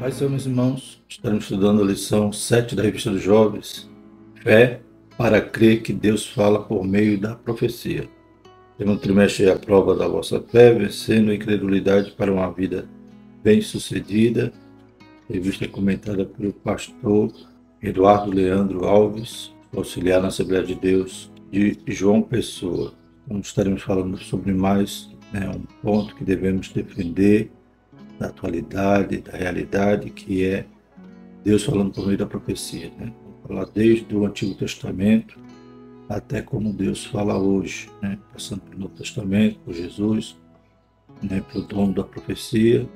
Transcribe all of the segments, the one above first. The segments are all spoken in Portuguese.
Mas, meus irmãos, estaremos estudando a lição 7 da Revista dos Jovens, Fé para crer que Deus fala por meio da profecia. Segundo trimestre é a prova da vossa fé, vencendo a incredulidade para uma vida bem-sucedida. Revista comentada pelo pastor Eduardo Leandro Alves, auxiliar na Assembleia de Deus de João Pessoa. Então, estaremos falando sobre mais um ponto que devemos defender da atualidade, da realidade, que é Deus falando por meio da profecia. Vamos falar desde o Antigo Testamento até como Deus fala hoje, passando pelo Novo Testamento, por Jesus, pelo dom da profecia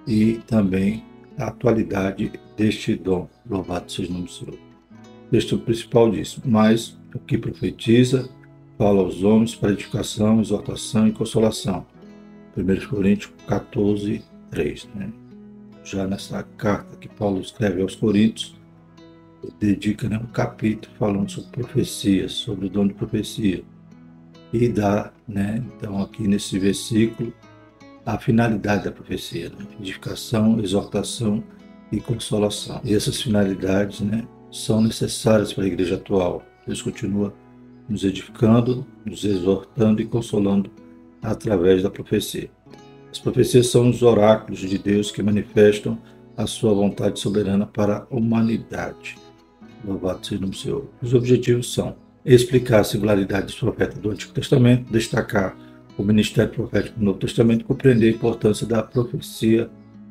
e também a atualidade deste dom. Louvado seja o nome do Senhor. O texto principal diz: mas o que profetiza fala aos homens para edificação, exortação e consolação. 1 Coríntios 14, 3. Já nessa carta que Paulo escreve aos Coríntios, ele dedica um capítulo falando sobre profecias, sobre o dom de profecia. E dá, então, aqui nesse versículo, a finalidade da profecia: edificação, exortação e consolação. E essas finalidades são necessárias para a igreja atual. Deus continua nos edificando, nos exortando e consolando através da profecia. As profecias são os oráculos de Deus que manifestam a sua vontade soberana para a humanidade. Louvado seja o nome do Senhor. Os objetivos são explicar a singularidade dos profetas do Antigo Testamento, destacar o ministério profético do Novo Testamento e compreender a importância da profecia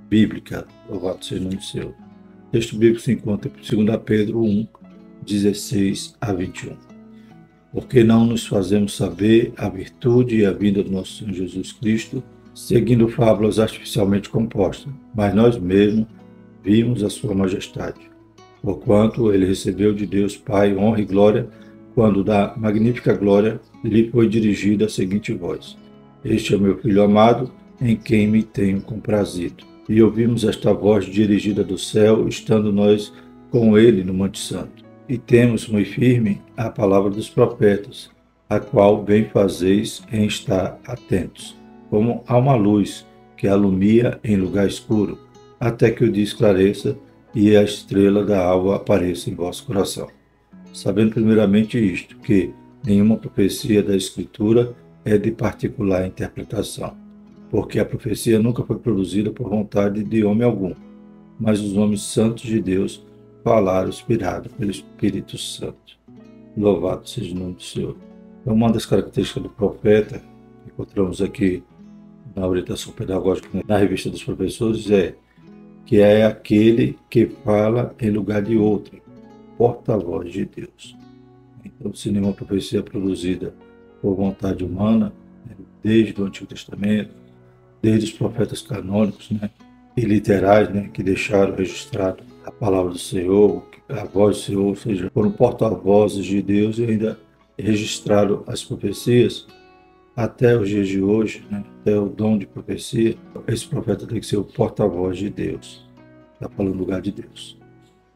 bíblica. Louvado seja o nome do Senhor. O texto bíblico se encontra em 2 Pedro 1, 16 a 21. Porque não nos fazemos saber a virtude e a vinda do nosso Senhor Jesus Cristo, seguindo fábulas artificialmente compostas, mas nós mesmos vimos a sua majestade. Porquanto ele recebeu de Deus Pai honra e glória, quando da magnífica glória lhe foi dirigida a seguinte voz: Este é meu Filho amado, em quem me tenho comprazido. E ouvimos esta voz dirigida do céu, estando nós com ele no Monte Santo. E temos muito firme a palavra dos profetas, a qual bem fazeis em estar atentos, como a uma luz que alumia em lugar escuro, até que o dia esclareça e a estrela da alva apareça em vosso coração. Sabendo primeiramente isto, que nenhuma profecia da Escritura é de particular interpretação, porque a profecia nunca foi produzida por vontade de homem algum, mas os homens santos de Deus falaram inspirados pelo Espírito Santo. Louvado seja o nome do Senhor. Então, uma das características do profeta que encontramos aqui na orientação pedagógica na revista dos professores é que é aquele que fala em lugar de outro, porta-voz de Deus. Então, se nenhuma profecia é produzida por vontade humana, desde o Antigo Testamento, desde os profetas canônicos e literais, que deixaram registrado a palavra do Senhor, a voz do Senhor, ou seja, foram porta-vozes de Deus e ainda registraram as profecias. Até os dias de hoje, até o dom de profecia, esse profeta tem que ser o porta-voz de Deus. Está falando no lugar de Deus.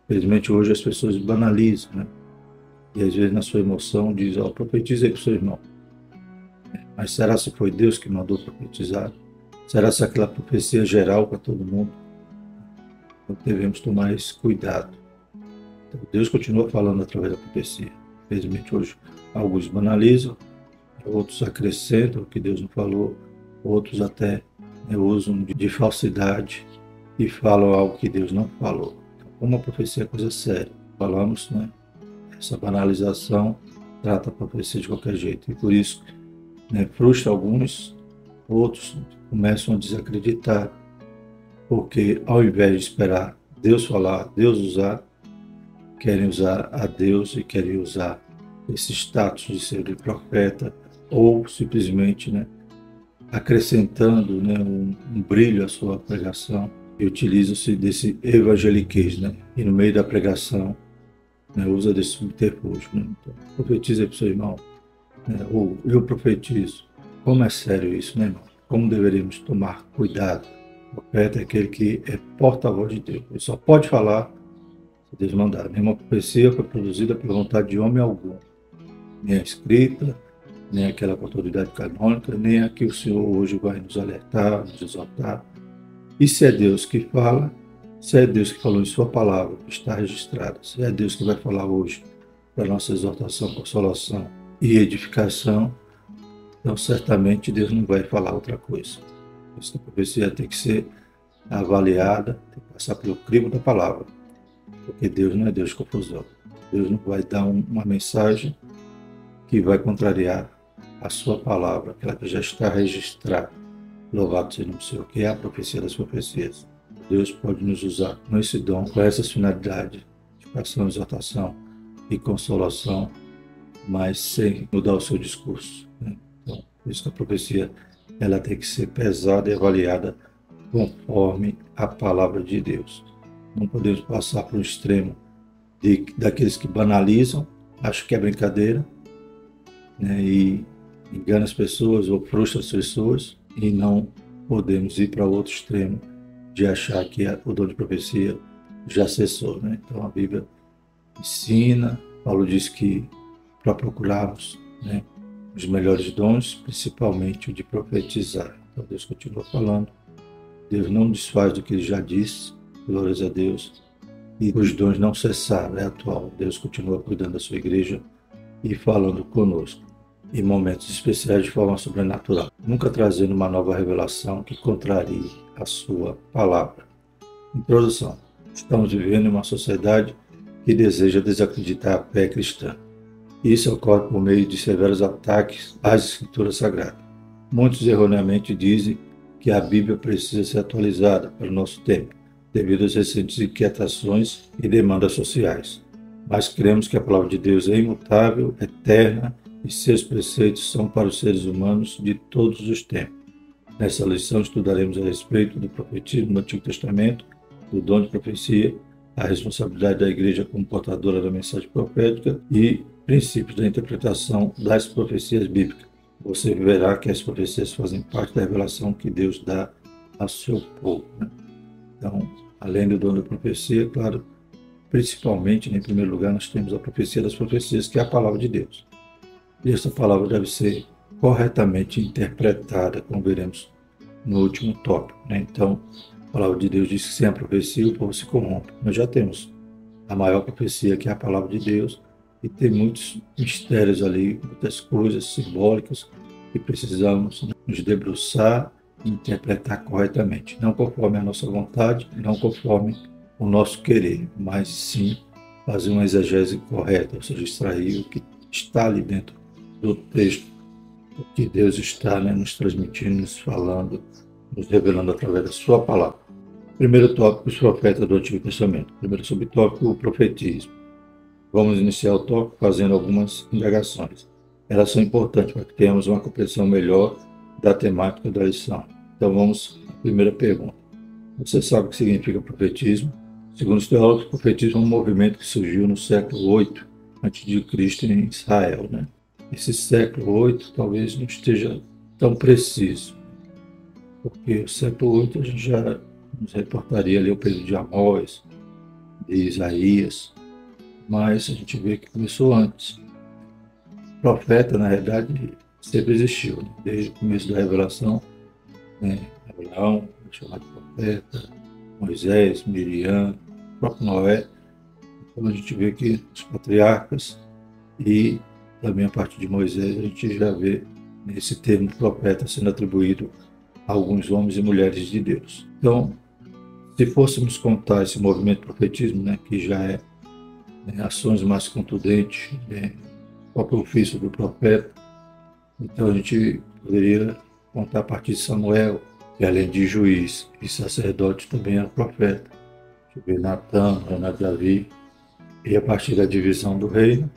Infelizmente, hoje as pessoas banalizam, e às vezes na sua emoção diz: profetiza aí para o seu irmão. Mas será se foi Deus que mandou profetizar? Será se aquela profecia geral para todo mundo? Então devemos tomar esse cuidado. Então, Deus continua falando através da profecia. Infelizmente, hoje alguns banalizam, outros acrescentam o que Deus não falou, outros até usam de falsidade e falam algo que Deus não falou. Então, como a profecia é coisa séria, falamos, essa banalização trata a profecia de qualquer jeito. E por isso, frustra alguns, outros começam a desacreditar, porque ao invés de esperar Deus falar, Deus usar, querem usar a Deus e querem usar esse status de ser de profeta, ou simplesmente acrescentando um brilho à sua pregação, e utilizam-se desse evangeliquez, e no meio da pregação usa desse subterfúgio. Então, profetiza para o seu irmão, ou eu profetizo. Como é sério isso, irmão? Como deveríamos tomar cuidado? O profeta é aquele que é porta-voz de Deus. Ele só pode falar se Deus mandar. Nenhuma profecia foi produzida por vontade de homem algum, nem a escrita, nem aquela com autoridade canônica, nem a que o Senhor hoje vai nos alertar, nos exaltar. E se é Deus que fala, Se é Deus que falou em sua palavra, está registrado. Se é Deus que vai falar hoje para nossa exortação, consolação e edificação, então certamente Deus não vai falar outra coisa. Essa profecia tem que ser avaliada, tem que passar pelo crivo da palavra, porque Deus não é Deus de confusão. Deus não vai dar uma mensagem que vai contrariar a sua palavra, aquela que já está registrada. Louvado seja o Senhor, que é a profecia das profecias. Deus pode nos usar com esse dom, com essas finalidades, edificação, exortação e consolação, mas sem mudar o seu discurso, né? Então, por isso que a profecia ela tem que ser pesada e avaliada conforme a palavra de Deus. Não podemos passar para o extremo daqueles que banalizam, acham que é brincadeira, né, e engana as pessoas ou frustra as pessoas, e não podemos ir para outro extremo de achar que o dom de profecia já cessou, né? Então a Bíblia ensina, Paulo diz que para procurarmos, né, os melhores dons, principalmente o de profetizar. Então Deus continua falando, Deus não desfaz do que ele já disse, glórias a Deus, e os dons não cessaram, é atual. Deus continua cuidando da sua igreja e falando conosco em momentos especiais de forma sobrenatural, nunca trazendo uma nova revelação que contrarie a sua palavra. Introdução. Estamos vivendo em uma sociedade que deseja desacreditar a fé cristã. Isso ocorre por meio de severos ataques às escrituras sagradas. Muitos erroneamente dizem que a Bíblia precisa ser atualizada para o nosso tempo, devido às recentes inquietações e demandas sociais. Mas cremos que a palavra de Deus é imutável, eterna, e seus preceitos são para os seres humanos de todos os tempos. Nessa lição estudaremos a respeito do profetismo no Antigo Testamento, do dom de profecia, a responsabilidade da igreja como portadora da mensagem profética e princípios da interpretação das profecias bíblicas. Você verá que as profecias fazem parte da revelação que Deus dá ao seu povo, né? Então, além do dom da profecia, claro, principalmente, em primeiro lugar, nós temos a profecia das profecias, que é a palavra de Deus. E essa palavra deve ser corretamente interpretada, como veremos no último tópico, né? Então, a palavra de Deus diz que sem a profecia o povo se corrompe. Nós já temos a maior profecia, que é a palavra de Deus, e tem muitos mistérios ali, muitas coisas simbólicas que precisamos nos debruçar e interpretar corretamente. Não conforme a nossa vontade, não conforme o nosso querer, mas sim fazer uma exegese correta, ou seja, extrair o que está ali dentro do texto, o que Deus está, né, nos transmitindo, nos falando, nos revelando através da sua palavra. Primeiro tópico, os profetas do Antigo Testamento. Primeiro subtópico, o profetismo. Vamos iniciar o tópico fazendo algumas indagações. Elas são importantes para que tenhamos uma compreensão melhor da temática da lição. Então vamos à primeira pergunta. Você sabe o que significa profetismo? Segundo os teólogos, o profetismo é um movimento que surgiu no século VIII a.C. em Israel, né? Esse século VIII talvez não esteja tão preciso, porque o século VIII a gente já nos reportaria ali o período de Amós, de Isaías, mas a gente vê que começou antes. O profeta, na realidade, sempre existiu, né? Desde o começo da revelação, né? Abraão, chamado profeta, Moisés, Miriam, o próprio Noé. Então a gente vê que os patriarcas e também a partir de Moisés a gente já vê esse termo profeta sendo atribuído a alguns homens e mulheres de Deus. Então, se fôssemos contar esse movimento de profetismo, né, que já é, né, ações mais contundentes, né, o próprio ofício do profeta, então a gente poderia contar a partir de Samuel, que além de juiz e sacerdote também era profeta. A gente vê Natã, Davi, e a partir da divisão do reino,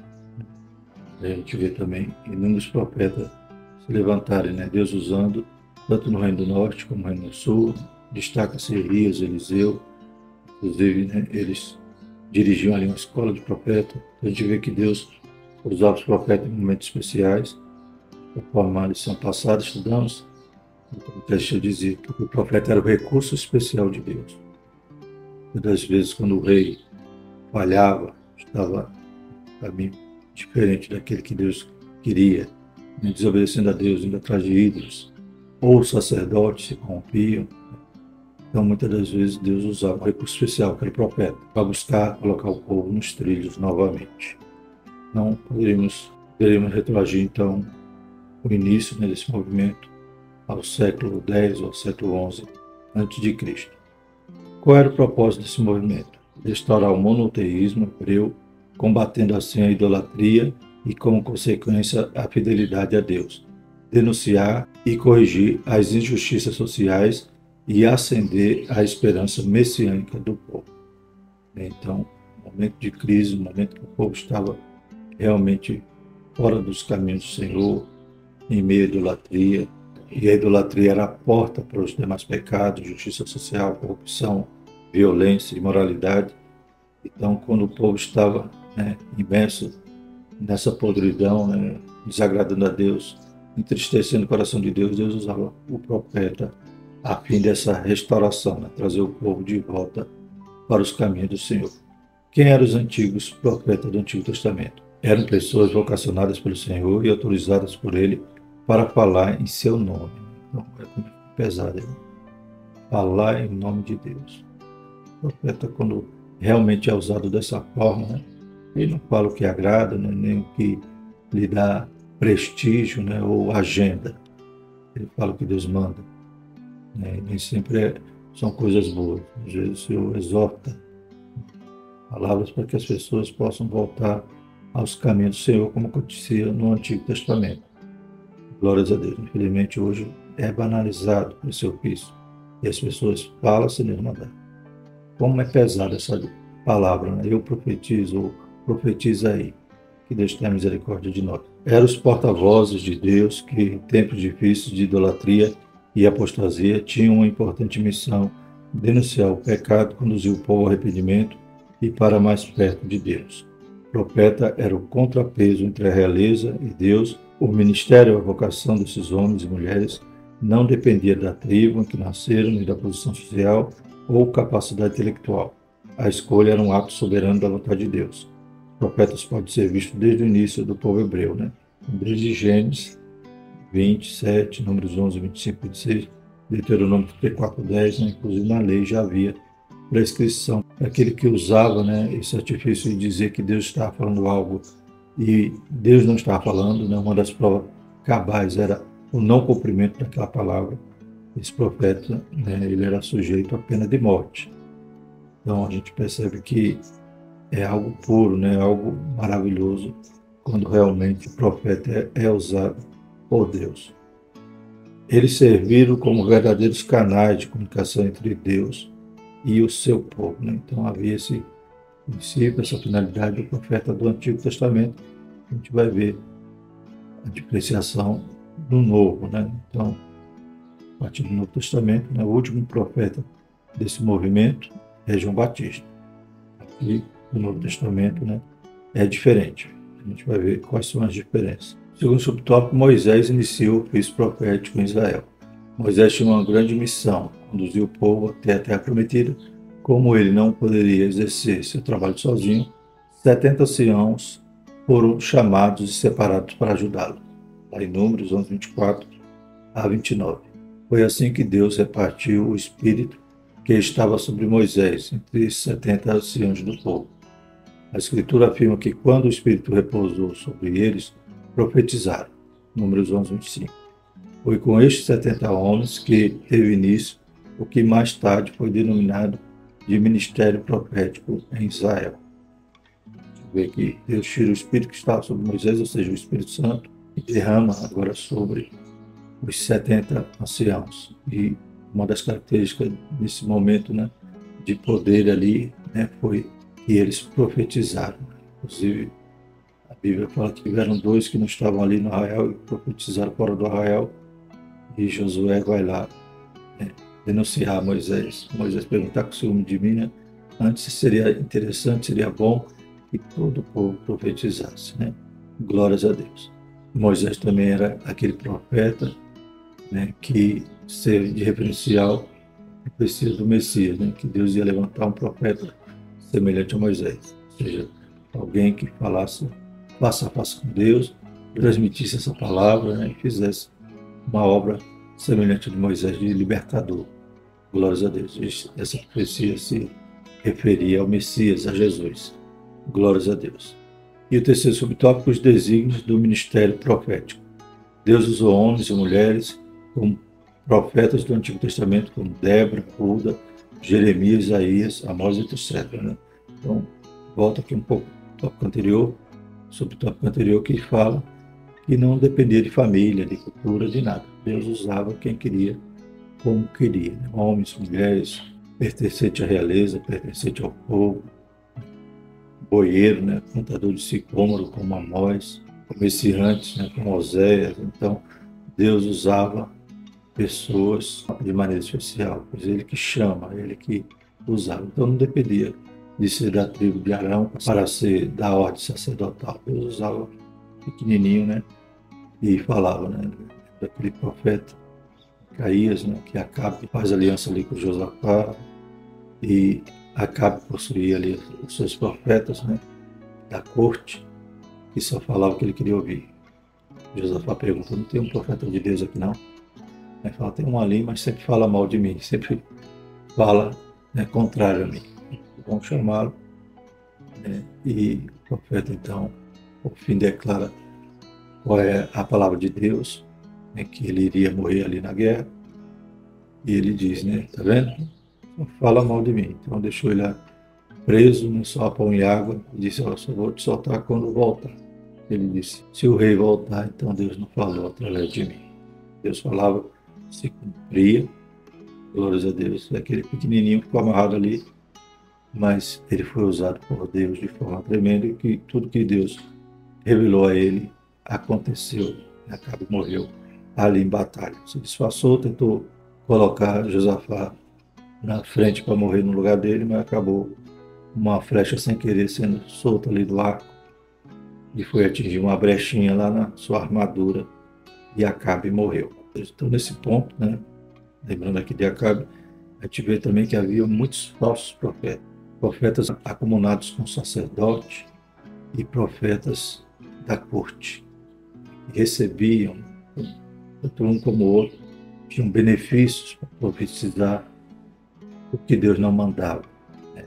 a gente vê também inúmeros profetas se levantarem, né? Deus usando, tanto no Reino do Norte como no Reino do Sul. Destaca-se Elias, Eliseu, inclusive, né, eles dirigiam ali uma escola de profeta. A gente vê que Deus usava os profetas em momentos especiais. Conforme a lição passada, estudamos, o texto dizia que o profeta era o recurso especial de Deus. Muitas vezes, quando o rei falhava, estava no caminho diferente daquele que Deus queria, desobedecendo a Deus, indo atrás de ídolos, ou os sacerdotes se corrompiam. Então, muitas das vezes, Deus usava um recurso especial, que era o profeta, para buscar colocar o povo nos trilhos novamente. Não poderíamos retroagir, então, o início, né, desse movimento ao século X ou ao século XI a.C. Qual era o propósito desse movimento? Restaurar o monoteísmo hebreu, combatendo assim a idolatria e, como consequência, a fidelidade a Deus. Denunciar e corrigir as injustiças sociais e acender a esperança messiânica do povo. Então, momento de crise, momento que o povo estava realmente fora dos caminhos do Senhor, em meio à idolatria, e a idolatria era a porta para os demais pecados, justiça social, corrupção, violência, imoralidade. Então, quando o povo estava, né, imerso nessa podridão, né, desagradando a Deus, entristecendo o coração de Deus, Deus usava o profeta a fim dessa restauração, né, trazer o povo de volta para os caminhos do Senhor. Quem eram os antigos profetas do Antigo Testamento? Eram pessoas vocacionadas pelo Senhor e autorizadas por Ele para falar em seu nome. Então, é pesado, né? Falar em nome de Deus. O profeta, quando realmente é usado dessa forma, né, ele não fala o que agrada, né, nem o que lhe dá prestígio, né, ou agenda. Ele fala o que Deus manda. Né, nem sempre são coisas boas. Às vezes o Senhor exorta palavras para que as pessoas possam voltar aos caminhos do Senhor, como acontecia no Antigo Testamento. Glórias a Deus. Infelizmente, hoje é banalizado esse ofício. E as pessoas falam sem Deus mandar. Como é pesada essa palavra, né? Eu profetizo, ou profetiza aí. Que Deus tenha misericórdia de nós. Eram os porta-vozes de Deus que, em tempos difíceis de idolatria e apostasia, tinham uma importante missão: denunciar o pecado, conduzir o povo ao arrependimento e para mais perto de Deus. O profeta era o contrapeso entre a realeza e Deus. O ministério e a vocação desses homens e mulheres não dependia da tribo em que nasceram, nem da posição social ou capacidade intelectual. A escolha era um ato soberano da vontade de Deus. Os profetas podem ser vistos desde o início do povo hebreu, né? Desde Gênesis 27, Números 11, 25 e 26, Deuteronômio 34, 10, né? Inclusive na lei já havia prescrição. Aquele que usava, né, esse artifício de dizer que Deus estava falando algo e Deus não estava falando, né? Uma das provas cabais era o não cumprimento daquela palavra. Esse profeta, né, ele era sujeito à pena de morte. Então a gente percebe que é algo puro, né, algo maravilhoso, quando realmente o profeta é usado por Deus. Eles serviram como verdadeiros canais de comunicação entre Deus e o seu povo, né? Então havia esse princípio, essa finalidade do profeta do Antigo Testamento. A gente vai ver a diferenciação do Novo, né? Então, a partir do Novo Testamento, né, o último profeta desse movimento é João Batista. E o Novo Testamento, né, é diferente. A gente vai ver quais são as diferenças. Segundo o subtópico, Moisés inicia o ofício profético em Israel. Moisés tinha uma grande missão: conduzir o povo até a terra prometida. Como ele não poderia exercer seu trabalho sozinho, 70 anciãos foram chamados e separados para ajudá-lo. Lá em Números 11, 24 a 29. Foi assim que Deus repartiu o Espírito que estava sobre Moisés, entre 70 anciãos do povo. A Escritura afirma que quando o Espírito repousou sobre eles, profetizaram. Números 11, 25. Foi com estes 70 homens que teve início o que mais tarde foi denominado de ministério profético em Israel. Vê que Deus tira o Espírito que estava sobre Moisés, ou seja, o Espírito Santo, e derrama agora sobre os 70 anciãos. E uma das características desse momento, né, de poder ali, né, foi que eles profetizaram. Inclusive, a Bíblia fala que tiveram dois que não estavam ali no arraial e profetizaram fora do arraial, e Josué vai lá, né, denunciar Moisés. Moisés perguntar com ciúme de mim, né? Antes seria interessante, seria bom que todo o povo profetizasse, né? Glórias a Deus. Moisés também era aquele profeta, né, que serve de referencial à profecia do Messias, né? Que Deus ia levantar um profeta semelhante a Moisés, ou seja, alguém que falasse face a face com Deus, transmitisse essa palavra, né, e fizesse uma obra semelhante a de Moisés, de libertador. Glórias a Deus. Essa profecia se referia ao Messias, a Jesus. Glórias a Deus. E o terceiro subtópico, os desígnios do ministério profético. Deus usou homens e mulheres como profetas do Antigo Testamento, como Débora, Hulda, Jeremias, Isaías, Amós, etc. Né? Então, volta aqui um pouco ao tópico anterior, subtópico anterior, que fala que não dependia de família, de cultura, de nada. Deus usava quem queria, como queria. Né? Homens, mulheres, pertencente à realeza, pertencente ao povo, boieiro, né? Plantador de sicômoro, como Amós, comerciantes, né? Como Oséias. Então, Deus usava pessoas de maneira especial, pois Ele que chama, Ele que usava. Então, não dependia de ser da tribo de Arão para ser da ordem sacerdotal. Deus usava pequenininho, né? E falava, né? Daquele profeta Micaías, né? Que Acabe faz aliança ali com Josafá, e Acabe possuía ali os seus profetas, né, da corte, que só falava o que ele queria ouvir. Josafá pergunta: não tem um profeta de Deus aqui não? Ele fala: tem um ali, mas sempre fala mal de mim, sempre fala, né, contrário a mim. Vão chamá-lo, né, e o profeta então, por fim, declara qual é a palavra de Deus, né, que ele iria morrer ali na guerra. E ele diz, né, tá vendo? Não fala mal de mim. Então deixou ele lá preso, no só pão e água, e disse: eu só vou te soltar quando voltar. Ele disse: se o rei voltar, então Deus não falou através de mim. Deus falava, se cumpria, glórias a Deus. Aquele pequenininho ficou amarrado ali, mas ele foi usado por Deus de forma tremenda, e que tudo que Deus revelou a ele aconteceu. Acabe morreu ali em batalha. Se disfarçou, tentou colocar Josafá na frente para morrer no lugar dele, mas acabou uma flecha sem querer sendo solta ali do arco e foi atingir uma brechinha lá na sua armadura, e Acabe morreu. Então, nesse ponto, né, lembrando aqui de Acabe, a gente vê também que havia muitos falsos profetas, profetas acumulados com sacerdote e profetas da corte, que recebiam, tanto um como o outro, tinham benefícios para profetizar o que Deus não mandava. Né?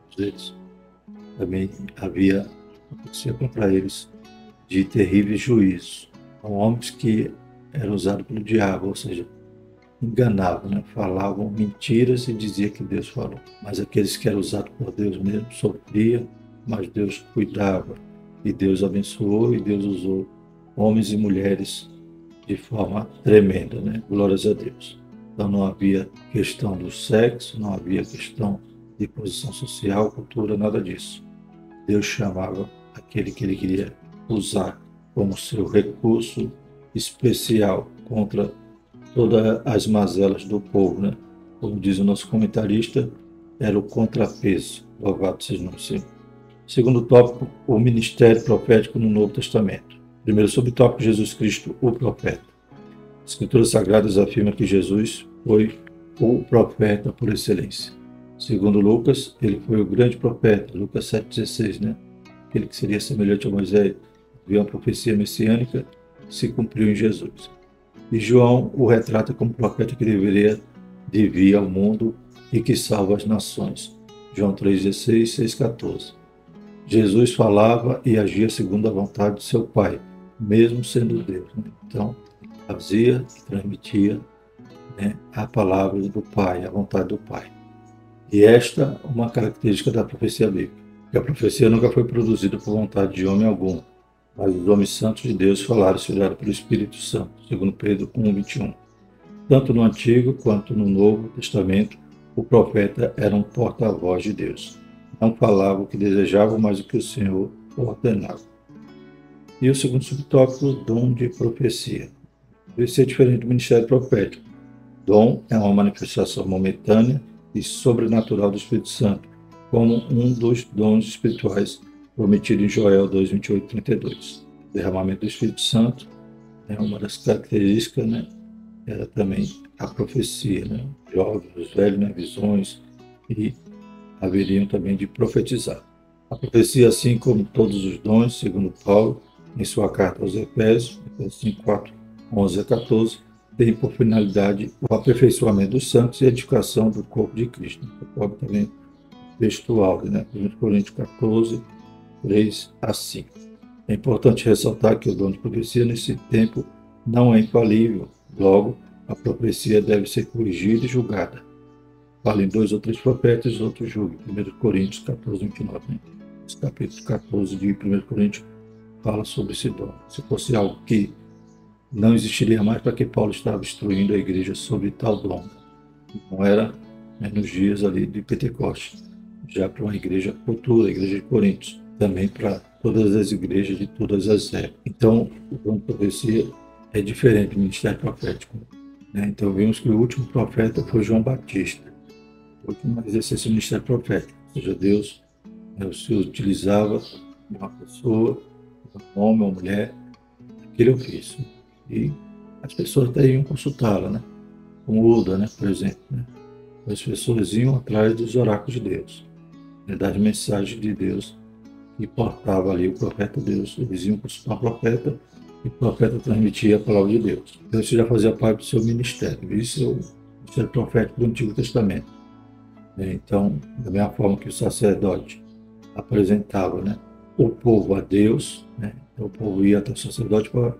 Às vezes também acontecia contra eles de terríveis juízos. São homens que eram usados pelo diabo, ou seja, enganavam, né? Falavam mentiras e diziam que Deus falou. Mas aqueles que eram usados por Deus mesmo sofriam, mas Deus cuidava, e Deus abençoou, e Deus usou homens e mulheres de forma tremenda, né? Glórias a Deus. Então não havia questão do sexo, não havia questão de posição social, cultura, nada disso. Deus chamava aquele que ele queria usar como seu recurso especial contra todas as mazelas do povo, né? Como diz o nosso comentarista, era o contrapeso. Louvado seja o nome do Senhor. Segundo tópico, o ministério profético no Novo Testamento. Primeiro subtópico, Jesus Cristo, o profeta. As Escrituras Sagradas afirmam que Jesus foi o profeta por excelência. Segundo Lucas, ele foi o grande profeta, Lucas 7,16, né? Aquele que seria semelhante a Moisés, viu a profecia messiânica, se cumpriu em Jesus. E João o retrata como profeta que deveria de vir ao mundo e que salva as nações. João 3,16, 6,14. Jesus falava e agia segundo a vontade de seu Pai, mesmo sendo Deus. Né? Então, fazia e transmitia, né, a palavra do Pai, a vontade do Pai. E esta é uma característica da profecia bíblica, que a profecia nunca foi produzida por vontade de homem algum, mas os homens santos de Deus falaram inspirados pelo Espírito Santo, segundo Pedro 1,21. Tanto no Antigo quanto no Novo Testamento, o profeta era um porta-voz de Deus. Não falava o que desejava, mas o que o Senhor ordenava. E o segundo subtópico, dom de profecia. Profecia é diferente do ministério profético. Dom é uma manifestação momentânea e sobrenatural do Espírito Santo, como um dos dons espirituais prometido em Joel 2, 28 e 32. O derramamento do Espírito Santo é uma das características, né? Era também a profecia, né? Os jovens, os velhos, né? Visões, e haveriam também de profetizar. A profecia, assim como todos os dons, segundo Paulo, em sua carta aos Efésios, 5, 4, 11 a 14, tem por finalidade o aperfeiçoamento dos santos e a edificação do corpo de Cristo. Conforme também textual, né? 1 Coríntios 14, 3 a 5. É importante ressaltar que o dom de profecia nesse tempo não é infalível. Logo, a profecia deve ser corrigida e julgada. Falem 2 ou 3 profetas, os outros julguem. 1 Coríntios 14, 29. Né? Esse capítulo 14 de 1 Coríntios fala sobre esse dom. Se fosse algo que não existiria mais, para que Paulo estava instruindo a igreja sobre tal dom. Não era, né, nos dias ali de Pentecostes, já para uma igreja futura, a igreja de Coríntios, também para todas as igrejas de todas as épocas. Então, o dom de profecia é diferente do ministério profético. Né? Então, vimos que o último profeta foi João Batista, o último a exercer esse ministério profético, ou seja, Deus, né, se utilizava de uma pessoa, um homem ou mulher, aquele ofício. E as pessoas daí iam consultá-la, né? Como Uda, né, por exemplo. Né? As pessoas iam atrás dos oráculos de Deus, né, das mensagens de Deus que portava ali o profeta de Deus. Eles iam consultar o profeta e o profeta transmitia a palavra de Deus. Então isso já fazia parte do seu ministério. Isso é o ministério profético do Antigo Testamento. Então, da mesma forma que o sacerdote apresentava, né, o povo a Deus, né, então o povo ia até o sacerdote para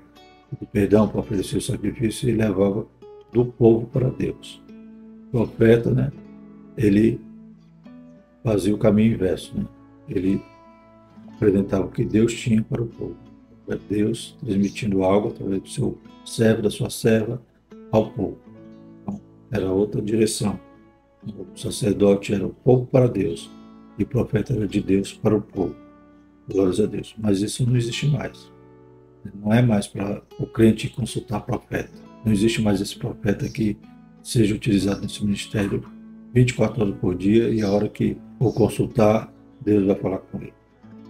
pedir perdão, para oferecer o sacrifício e levava do povo para Deus. O profeta, né, ele fazia o caminho inverso, né? Ele apresentava o que Deus tinha para o povo. Deus transmitindo algo através do seu servo, da sua serva, ao povo. Então, era outra direção. O sacerdote era o povo para Deus e o profeta era de Deus para o povo. Glórias a Deus. Mas isso não existe mais. Não é mais para o crente consultar profeta. Não existe mais esse profeta que seja utilizado nesse ministério 24 horas por dia e a hora que for consultar, Deus vai falar com ele.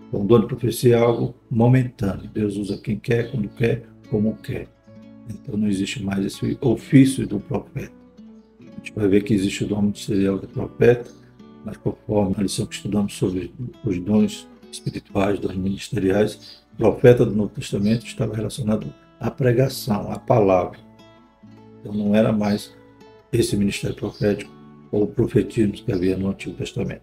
Então, o dom de profecia é algo momentâneo. Deus usa quem quer, quando quer, como quer. Então, não existe mais esse ofício do profeta. A gente vai ver que existe o dom ministerial do profeta, mas conforme a lição que estudamos sobre os dons espirituais, dons ministeriais, o profeta do Novo Testamento estava relacionado à pregação, à palavra. Então, não era mais esse ministério profético ou o profetismo que havia no Antigo Testamento.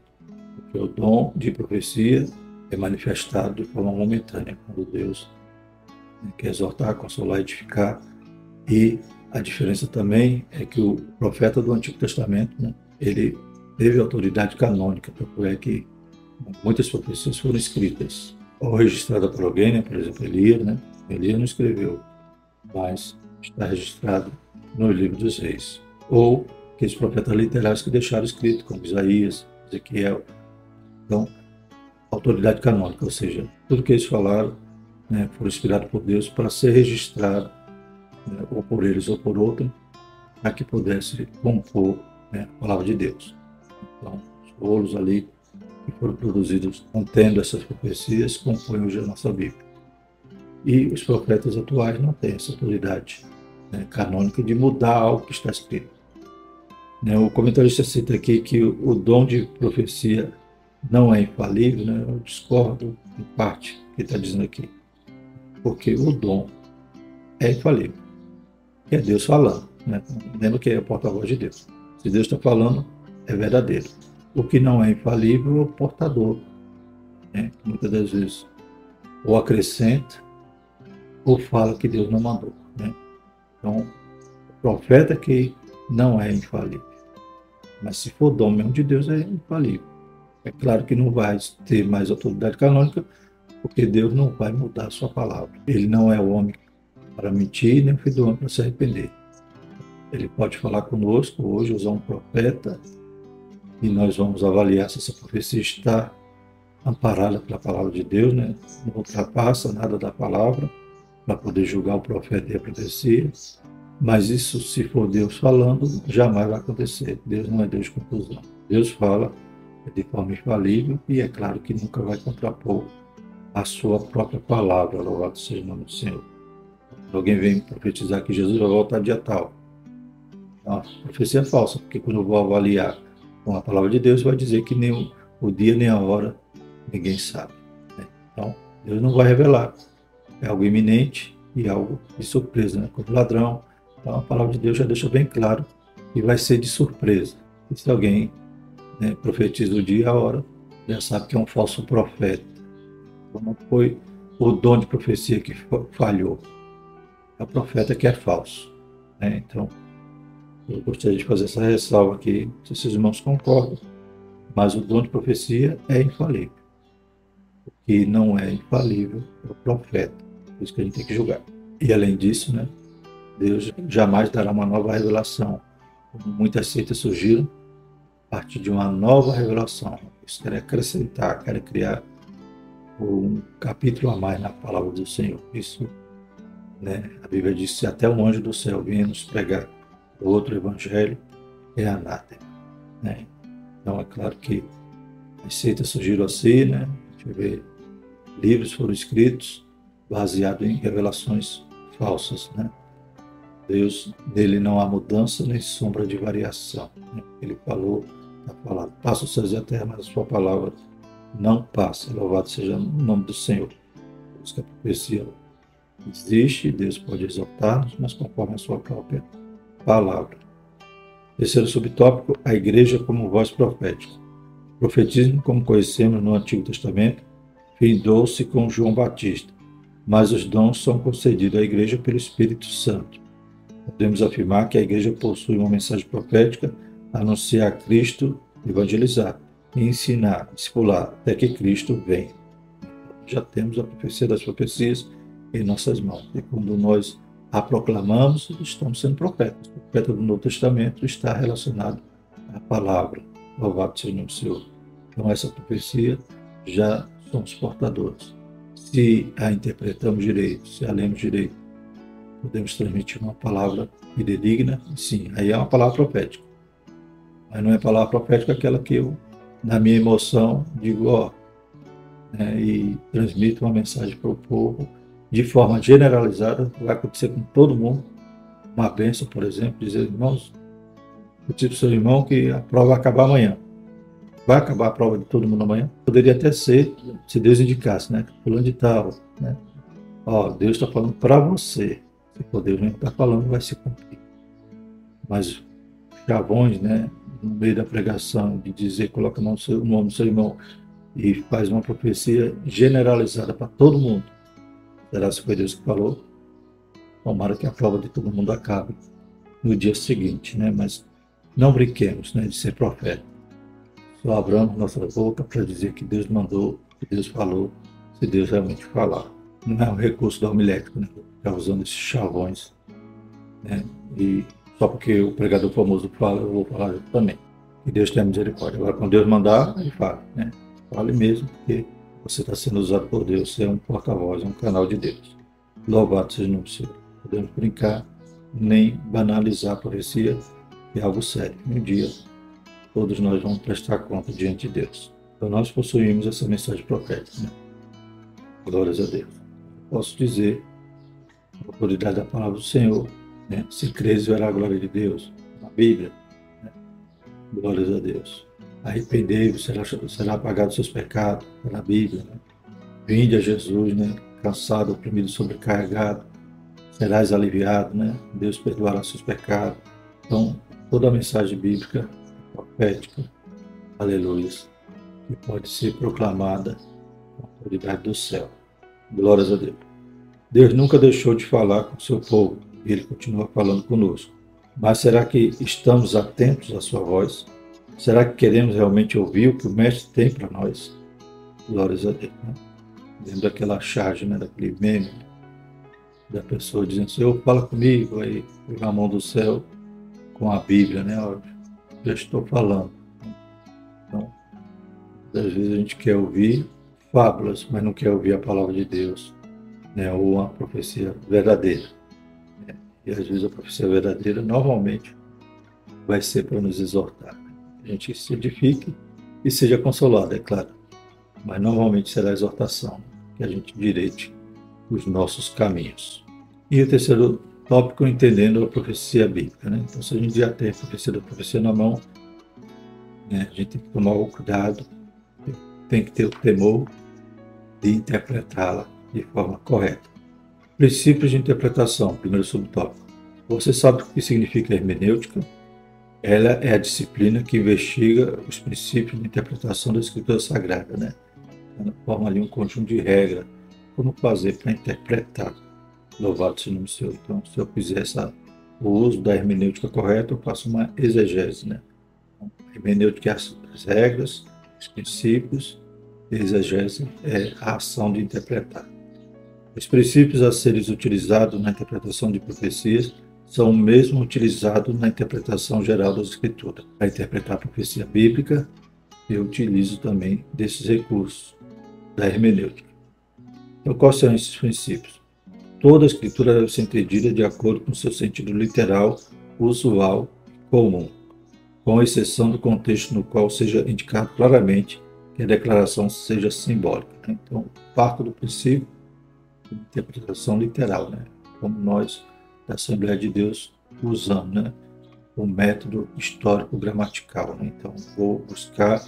Porque o dom de profecia é manifestado de forma momentânea, quando Deus quer exortar, consolar, edificar. E a diferença também é que o profeta do Antigo Testamento, né, ele teve autoridade canônica, tanto é que muitas profecias foram escritas ou registradas por alguém, né, por exemplo, Elias, né? Elias não escreveu, mas está registrado no livro dos reis. Ou aqueles profetas literários que deixaram escrito, como Isaías, Ezequiel. Então, autoridade canônica, ou seja, tudo que eles falaram, né, foram inspirados por Deus para ser registrado, né, ou por eles ou por outro, para que pudesse compor, né, a palavra de Deus. Então, os rolos ali que foram produzidos contendo essas profecias compõem hoje a nossa Bíblia. E os profetas atuais não têm essa autoridade, né, canônica de mudar algo que está escrito. Né, o comentarista cita aqui que o dom de profecia não é infalível, né? Eu discordo em parte do que está dizendo aqui, porque o dom é infalível, é Deus falando, né? Lembra que é o porta-voz de Deus. Se Deus está falando, é verdadeiro. O que não é infalível é o portador, né? Muitas das vezes ou acrescenta ou fala que Deus não mandou, né? Então, o profeta que não é infalível, mas se for dom mesmo de Deus, é infalível. É claro que não vai ter mais autoridade canônica, porque Deus não vai mudar a sua palavra. Ele não é o homem para mentir, nem o filho do homem para se arrepender. Ele pode falar conosco hoje, usar um profeta, e nós vamos avaliar se essa profecia está amparada pela palavra de Deus, né? Não ultrapassa nada da palavra, para poder julgar o profeta e a profecia. Mas isso, se for Deus falando, jamais vai acontecer. Deus não é Deus de confusão. Deus fala de forma infalível e é claro que nunca vai contrapor a sua própria palavra. Louvado seja o nome do Senhor. Alguém vem profetizar que Jesus vai voltar dia tal. Então, a profecia é falsa, porque quando eu vou avaliar com a palavra de Deus, vai dizer que nem o dia nem a hora ninguém sabe. Né? Então, Deus não vai revelar. É algo iminente e algo de surpresa, né? Como ladrão Então a palavra de Deus já deixa bem claro que vai ser de surpresa. E se alguém, né, profetiza o dia e a hora, já sabe que é um falso profeta. Então não foi o dom de profecia que falhou, é o profeta que é falso, né? Então eu gostaria de fazer essa ressalva aqui, não sei se os irmãos concordam, mas o dom de profecia é infalível. O que não é infalível é o profeta, por isso que a gente tem que julgar. E além disso, né, Deus jamais dará uma nova revelação. Como muitas seitas surgiram a partir de uma nova revelação. Isso quer acrescentar, quer criar um capítulo a mais na palavra do Senhor. Isso, né, a Bíblia diz que até um anjo do céu vinha nos pregar outro evangelho, é anátema, né? Então é claro que as seitas surgiram assim, né? A gente vê, livros foram escritos baseados em revelações falsas, né? Deus, nele não há mudança nem sombra de variação, né? Ele falou na palavra, passa os céus e a terra, mas a sua palavra não passa. Louvado seja o nome do Senhor. Por isso que a profecia existe, Deus pode exortar-nos, mas conforme a sua própria palavra. Terceiro subtópico, a igreja como voz profética. O profetismo, como conhecemos no Antigo Testamento, findou-se com João Batista, mas os dons são concedidos à igreja pelo Espírito Santo. Podemos afirmar que a igreja possui uma mensagem profética, anunciar Cristo, evangelizar, ensinar, discipular, até que Cristo venha. Já temos a profecia das profecias em nossas mãos. E quando nós a proclamamos, estamos sendo profetas. O profeta do Novo Testamento está relacionado à palavra. Louvado seja o nome do Senhor. Então, essa profecia já somos portadores. Se a interpretamos direito, se a lemos direito, podemos transmitir uma palavra fidedigna, sim, aí é uma palavra profética. Mas não é palavra profética aquela que eu, na minha emoção, digo, ó, né, e transmito uma mensagem para o povo de forma generalizada, vai acontecer com todo mundo. Uma bênção, por exemplo, dizer, irmãos, eu disse para o seu irmão que a prova vai acabar amanhã. Vai acabar a prova de todo mundo amanhã? Poderia até ser, se Deus indicasse, né? Fulano de tal, né? Ó, Deus está falando para você. Se for Deus mesmo está falando, vai se cumprir. Mas chavões, né? No meio da pregação, de dizer, coloca o nome do seu irmão e faz uma profecia generalizada para todo mundo. Será se foi Deus que falou? Tomara que a prova de todo mundo acabe no dia seguinte, né? Mas não brinquemos, né, de ser profeta. Só abramos nossa boca para dizer que Deus mandou, que Deus falou, se Deus realmente falar. Não é um recurso da homilética, né? Ficar usando esses chavões, né? E só porque o pregador famoso fala, eu vou falar também. Que Deus tenha misericórdia. Agora, quando Deus mandar, ele fala, né? Fale mesmo, porque você está sendo usado por Deus, você é um porta-voz, é um canal de Deus. Louvado seja o nome do Senhor. Podemos brincar, nem banalizar a profecia, que é algo sério. Um dia, todos nós vamos prestar conta diante de Deus. Então, nós possuímos essa mensagem profética, né? Glórias a Deus. Posso dizer, a autoridade da palavra do Senhor, né? Se creres, verá a glória de Deus. Na Bíblia, né? Glórias a Deus. Arrependei-vos, será apagado seus pecados, na Bíblia, né? Vinde a Jesus, né? Cansado, oprimido, sobrecarregado, serás aliviado, né? Deus perdoará seus pecados. Então, toda a mensagem bíblica, profética, aleluia, que pode ser proclamada com a autoridade do céu. Glórias a Deus. Deus nunca deixou de falar com o seu povo, e Ele continua falando conosco. Mas será que estamos atentos à sua voz? Será que queremos realmente ouvir o que o Mestre tem para nós? Glórias a Deus, né? Dentro daquela charge, né, daquele meme, da pessoa dizendo, Senhor, fala comigo, aí pegar a mão do céu com a Bíblia, né? Ó, já estou falando. Então, às vezes a gente quer ouvir fábulas, mas não quer ouvir a palavra de Deus, né? Ou uma profecia verdadeira, né? E às vezes a profecia verdadeira, normalmente, vai ser para nos exortar. A gente se edifique e seja consolado, é claro. Mas normalmente será a exortação, que a gente direite os nossos caminhos. E o terceiro tópico, entendendo a profecia bíblica, né? Então, se a gente já tem a profecia na mão, né, a gente tem que tomar o cuidado, tem que ter o temor de interpretá-la de forma correta. Princípios de interpretação, primeiro subtópico. Você sabe o que significa hermenêutica? Ela é a disciplina que investiga os princípios de interpretação da Escritura Sagrada, né? Ela forma ali um conjunto de regras, como fazer para interpretar. Louvado seja o nome do Senhor. Então, se eu fizer o uso da hermenêutica correta, eu faço uma exegese, né? A hermenêutica é as regras, os princípios, e a exegese é a ação de interpretar. Os princípios a serem utilizados na interpretação de profecias são o mesmo utilizados na interpretação geral das Escrituras. Para interpretar a profecia bíblica, eu utilizo também desses recursos da hermenêutica. Então, quais são esses princípios? Toda a Escritura deve ser entendida de acordo com seu sentido literal, usual e comum, com exceção do contexto no qual seja indicado claramente que a declaração seja simbólica. Então, parto do princípio de interpretação literal, né? Como nós, da Assembleia de Deus, usamos, né? O método histórico-gramatical. Né? Então, vou buscar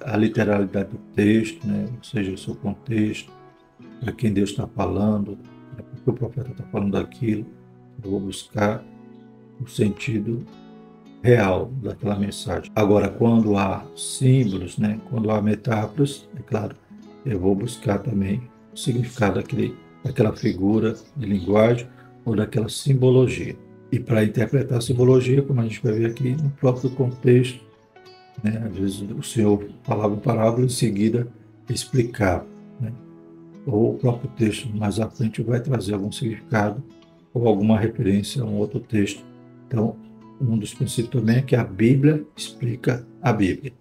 a literalidade do texto, né? Ou seja, o seu contexto, para quem Deus está falando, né? Porque o profeta está falando aquilo, eu vou buscar o sentido real daquela mensagem. Agora, quando há símbolos, né? Quando há metáforas, é claro, eu vou buscar também o significado daquela figura de linguagem ou daquela simbologia. E para interpretar a simbologia, como a gente vai ver aqui, no próprio contexto, né? Às vezes o Senhor falava uma parábola e em seguida explicava, né? Ou o próprio texto mais à frente vai trazer algum significado ou alguma referência a um outro texto. Então, um dos princípios também é que a Bíblia explica a Bíblia.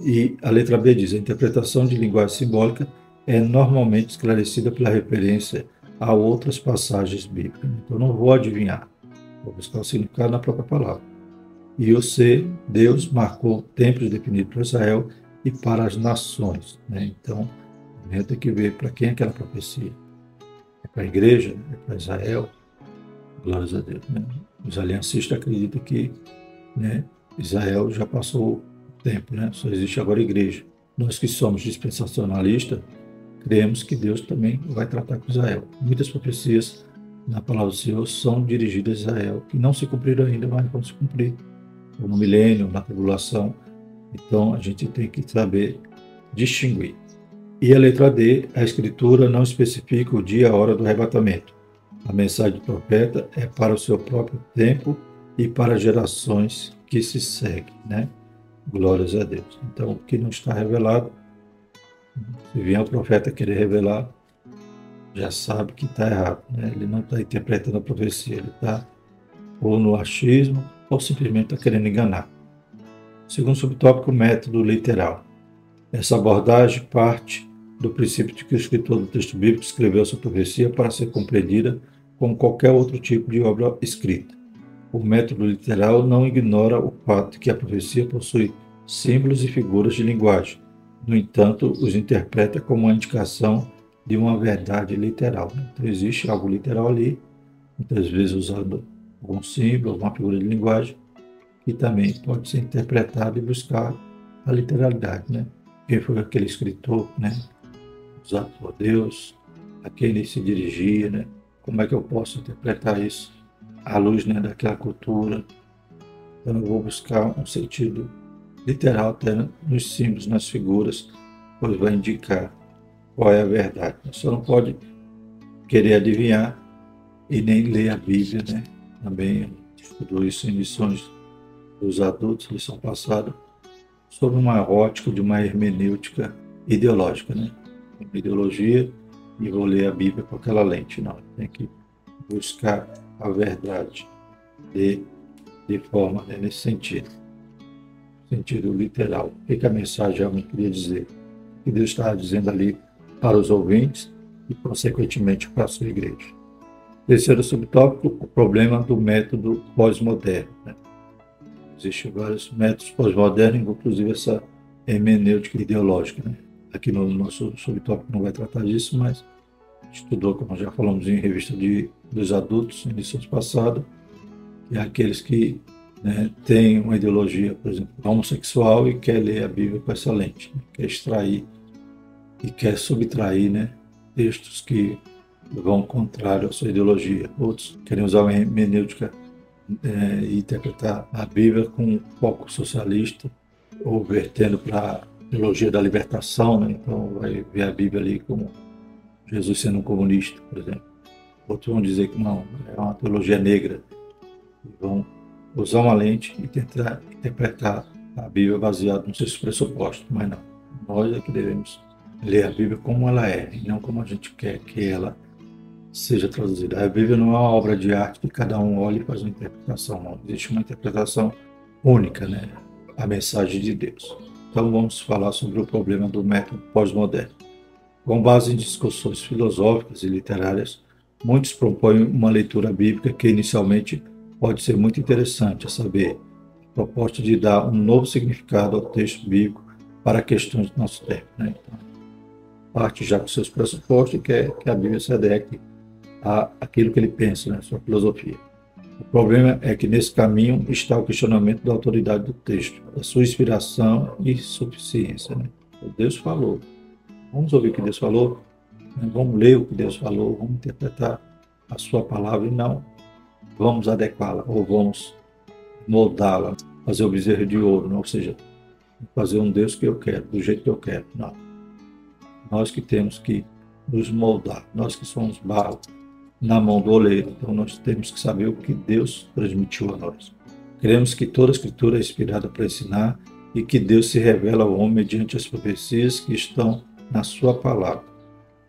E a letra B diz: a interpretação de linguagem simbólica é normalmente esclarecida pela referência a outras passagens bíblicas. Então, não vou adivinhar, vou buscar o significado na própria palavra. E o C, Deus marcou tempos definidos para Israel e para as nações. Né? Então, a gente tem que ver para quem é aquela profecia. É para a igreja? É para Israel? Glórias a Deus. Né? Os aliancistas acreditam que, né, Israel já passou o tempo, né? Só existe agora a igreja. Nós que somos dispensacionalistas, cremos que Deus também vai tratar com Israel. Muitas profecias na palavra do Senhor são dirigidas a Israel, que não se cumpriram ainda, mas vão se cumprir. Ou no milênio, na tribulação. Então, a gente tem que saber distinguir. E a letra D, a Escritura não especifica o dia e a hora do arrebatamento. A mensagem do profeta é para o seu próprio tempo e para gerações que se seguem, né? Glórias a Deus. Então, o que não está revelado, se vier o profeta querer revelar, já sabe que está errado, né? Ele não está interpretando a profecia, ele está ou no achismo ou simplesmente está querendo enganar. Segundo subtópico, método literal. Essa abordagem parte do princípio de que o escritor do texto bíblico escreveu sua profecia para ser compreendida como qualquer outro tipo de obra escrita. O método literal não ignora o fato de que a profecia possui símbolos e figuras de linguagem. No entanto, os interpreta como uma indicação de uma verdade literal. Então, existe algo literal ali, muitas vezes usando algum símbolo, alguma figura de linguagem, que também pode ser interpretado e buscar a literalidade, né? Quem foi aquele escritor, né? Usado por Deus, a quem ele se dirigia, né? Como é que eu posso interpretar isso à luz, né, daquela cultura? Então eu vou buscar um sentido literal até nos símbolos, nas figuras, pois vai indicar qual é a verdade. Você não pode querer adivinhar e nem ler a Bíblia, né? Também estudou isso em lições dos adultos, lição passada, sobre uma ótica de uma hermenêutica ideológica, né? Uma ideologia e vou ler a Bíblia com aquela lente, não. Tem que buscar a verdade de forma, né, nesse sentido literal. O que a mensagem realmente queria dizer? O que Deus estava dizendo ali para os ouvintes e, consequentemente, para a sua igreja. Terceiro subtópico, o problema do método pós-moderno. Né? Existem vários métodos pós-modernos, inclusive essa hermenêutica ideológica. Né? Aqui no nosso subtópico não vai tratar disso, mas estudou, como já falamos em revista dos adultos, em lições passadas, e aqueles que, né, têm uma ideologia, por exemplo, homossexual e quer ler a Bíblia com essa lente, né? Quer extrair e quer subtrair, né, textos que vão contrário à sua ideologia. Outros querem usar uma hermenêutica e interpretar a Bíblia com um foco socialista, ou vertendo para a teologia da libertação, né? Então vai ver a Bíblia ali como Jesus sendo um comunista, por exemplo. Outros vão dizer que não, é uma teologia negra. E vão usar uma lente e tentar interpretar a Bíblia baseada nos seus pressupostos, mas não. Nós é que devemos ler a Bíblia como ela é, e não como a gente quer que ela seja traduzida. A Bíblia não é uma obra de arte que cada um olha e faz uma interpretação, não. Existe uma interpretação única, né? A mensagem de Deus. Então vamos falar sobre o problema do método pós-moderno. Com base em discussões filosóficas e literárias, muitos propõem uma leitura bíblica que inicialmente pode ser muito interessante, a saber, a proposta de dar um novo significado ao texto bíblico para questões do nosso tempo, né? Então, parte já com seus pressupostos e quer que a Bíblia se adeque àquilo que ele pensa, né? Sua filosofia. O problema é que nesse caminho está o questionamento da autoridade do texto, da sua inspiração e suficiência, né? Deus falou. Vamos ouvir o que Deus falou, né? Vamos ler o que Deus falou, vamos interpretar a sua palavra e não vamos adequá-la ou vamos moldá-la, fazer o bezerro de ouro, não? Ou seja, fazer um Deus que eu quero, do jeito que eu quero. Não. Nós que temos que nos moldar, nós que somos barro na mão do oleiro, então nós temos que saber o que Deus transmitiu a nós. Queremos que toda a Escritura é inspirada para ensinar e que Deus se revela ao homem mediante as profecias que estão na sua palavra.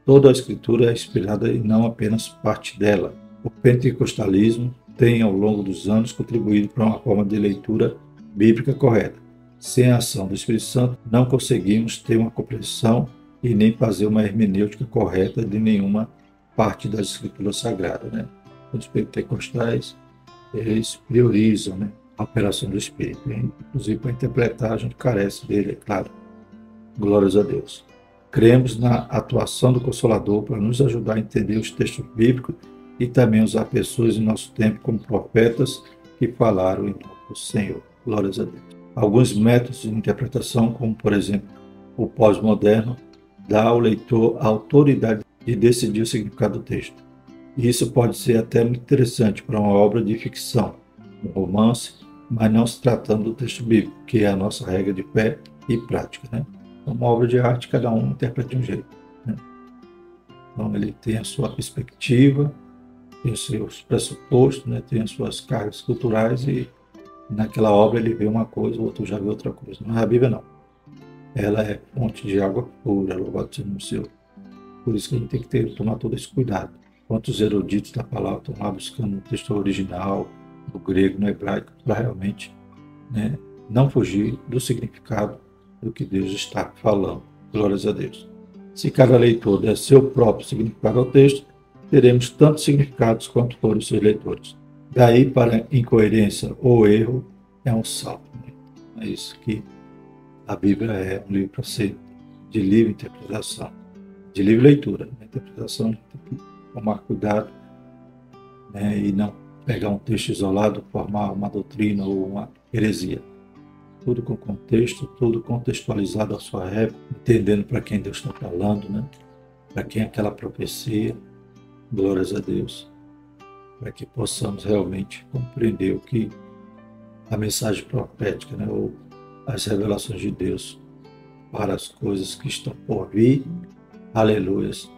Toda a Escritura é inspirada e não apenas parte dela. O pentecostalismo tem, ao longo dos anos, contribuído para uma forma de leitura bíblica correta. Sem a ação do Espírito Santo, não conseguimos ter uma compreensão e nem fazer uma hermenêutica correta de nenhuma parte das Escrituras Sagradas, né? Os pentecostais, eles priorizam, né, a operação do Espírito. Inclusive, para interpretar, a gente carece dele, é claro. Glórias a Deus. Cremos na atuação do Consolador para nos ajudar a entender os textos bíblicos e também usar pessoas em nosso tempo como profetas que falaram em nome do Senhor. Glórias a Deus. Alguns métodos de interpretação, como por exemplo o pós-moderno, dá ao leitor a autoridade de decidir o significado do texto. E isso pode ser até muito interessante para uma obra de ficção, um romance, mas não se tratando do texto bíblico, que é a nossa regra de fé e prática, né? Uma obra de arte, cada um interpreta de um jeito, né? Então, ele tem a sua perspectiva, tem os seus pressupostos, né? Tem as suas cargas culturais e naquela obra ele vê uma coisa, o outro já vê outra coisa. Mas a Bíblia não. Ela é fonte de água pura, louvado seja o Senhor. Por isso que a gente tem que tomar todo esse cuidado. Quantos eruditos da palavra estão lá buscando o texto original, no grego, no hebraico, para realmente, né, não fugir do significado do que Deus está falando. Glórias a Deus. Se cada leitor der seu próprio significado ao texto, teremos tantos significados quanto forem os seus leitores. Daí para incoerência ou erro é um salto, né? É isso que a Bíblia é um livro para ser de livre interpretação, de livre leitura. A interpretação tem que tomar cuidado, né, e não pegar um texto isolado, formar uma doutrina ou uma heresia. Tudo com contexto, tudo contextualizado à sua época, entendendo para quem Deus está falando, né? Para quem é aquela profecia, glórias a Deus, para que possamos realmente compreender o que a mensagem profética, né, ou as revelações de Deus para as coisas que estão por vir, aleluias,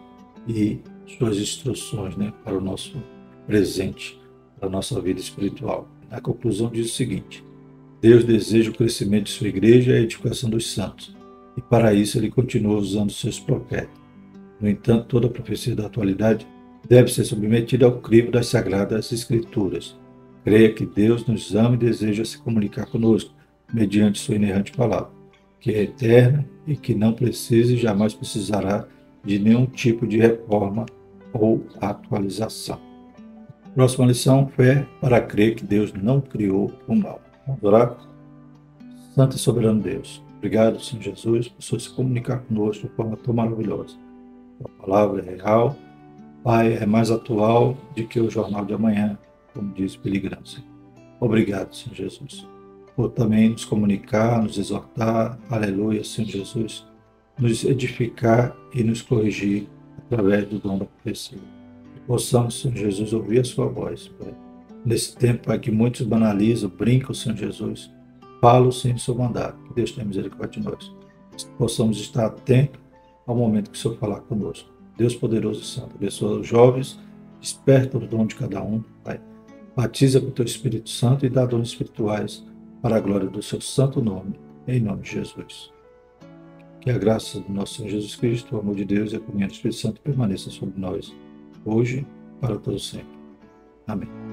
e suas instruções, né, para o nosso presente, para a nossa vida espiritual. A conclusão diz o seguinte: Deus deseja o crescimento de sua igreja e a edificação dos santos, e para isso ele continua usando seus profetas. No entanto, toda a profecia da atualidade deve ser submetida ao crivo das Sagradas Escrituras. Creia que Deus nos ama e deseja se comunicar conosco, mediante sua inerrante palavra, que é eterna e que não precisa e jamais precisará de nenhum tipo de reforma ou atualização. Próxima lição: fé para crer que Deus não criou o mal. Vamos orar? Santo e soberano Deus, obrigado, Senhor Jesus, por Senhor se comunicar conosco de forma tão maravilhosa. A palavra é real, Pai, é mais atual do que o jornal de amanhã, como diz o Peligrão. Obrigado, Senhor Jesus, por também nos comunicar, nos exortar, aleluia, Senhor Jesus, nos edificar e nos corrigir através do dom da profecia. Possamos, Senhor Jesus, ouvir a sua voz, Pai. Nesse tempo, Pai, que muitos banalizam, brincam, Senhor Jesus, fala, Senhor, o seu mandado. Que Deus tenha misericórdia de nós. Possamos estar atentos ao momento que o Senhor falar conosco. Deus poderoso e santo, abençoa os jovens, desperta o dom de cada um, Pai. Batiza com o teu Espírito Santo e dá dons espirituais para a glória do seu santo nome, em nome de Jesus. Que a graça do nosso Senhor Jesus Cristo, o amor de Deus e a comunhão do Espírito Santo permaneça sobre nós, hoje e para todo sempre. Amém.